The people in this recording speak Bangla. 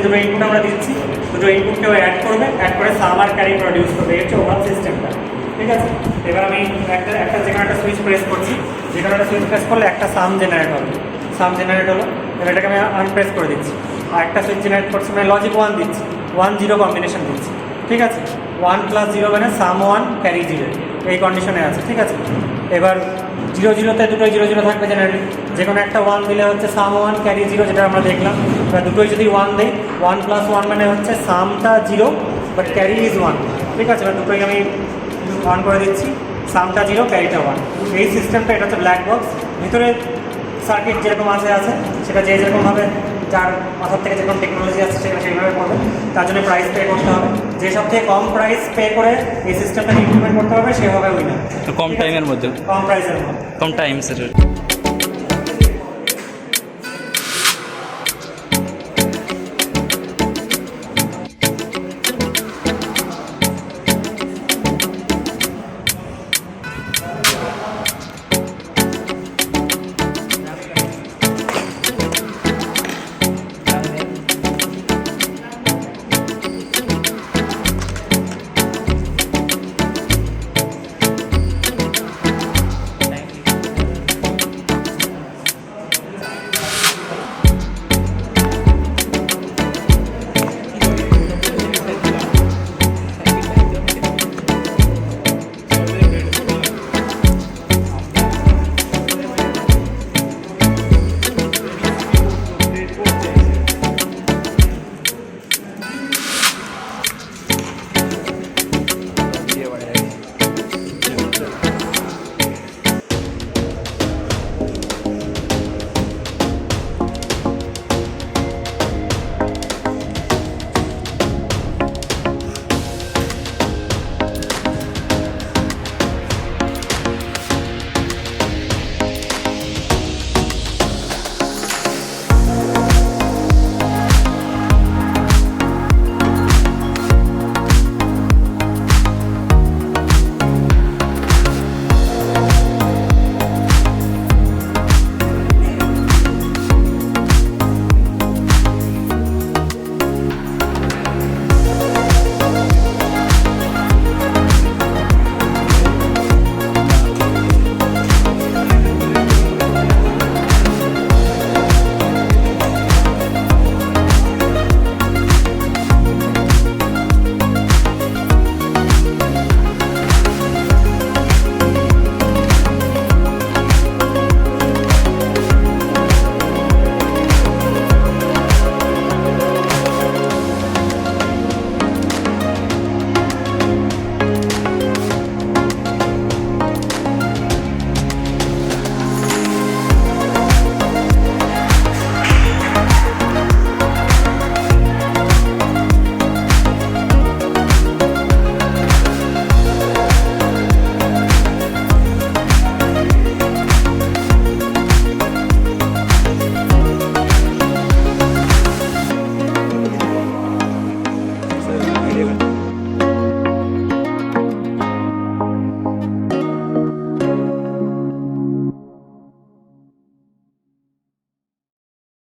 দুটো ইনপুট আমরা দিচ্ছি, দুটো ইনপুটকে অ্যাড করবে, অ্যাড করে সাম আর ক্যারি প্রডিউস করবে, এই হচ্ছে ওভারঅল সিস্টেমটা। ঠিক আছে, এবার আমি একটা যেখানে একটা সুইচ প্রেস করছি, যেখানে একটা সুইচ প্রেস করলে একটা সাম জেনারেট হবে, সাম জেনারেট হলো। এবার এটাকে আমি আনপ্রেস করে দিচ্ছি, আর একটা সুইচ জেনারেট করছি, মানে লজিক 1 দিচ্ছি, 1 0 কম্বিনেশন দিচ্ছি। ঠিক আছে, 1 + 0 মানে সাম 1 ক্যারি 0, এই কন্ডিশনে আছে। ঠিক আছে, এবার 0 0-তে দুটোই 0 0 থাকবে জেনারেলি, যে কোনো একটা 1 দিলে হচ্ছে সাম 1 ক্যারি 0, যেটা আমরা দেখলাম। এবার দুটোই যদি 1 দিই, 1 + 1 মানে হচ্ছে সামটা 0 বাট ক্যারি ইজ 1। ঠিক আছে, এবার দুটোই আমি অন করে দিচ্ছি, সামটা 0 ক্যারিটা 1। এই সিস্টেমটা, এটা হচ্ছে ব্ল্যাক বক্স। ভিতরে সার্কিট যেরকম আছে সেটা যে যেরকমভাবে, যার মাথার থেকে যেরকম টেকনোলজি আছে সেটা সেইভাবে করবে। তার জন্য প্রাইস পে করতে হবে, যে সব থেকে কম প্রাইস পে করে এই সিস্টেমটাকে ইমপ্লিমেন্ট করতে হবে সে হবে উইনার। কম টাইমের মধ্যে, কম প্রাইসের মধ্যে, কম টাইম স্যার।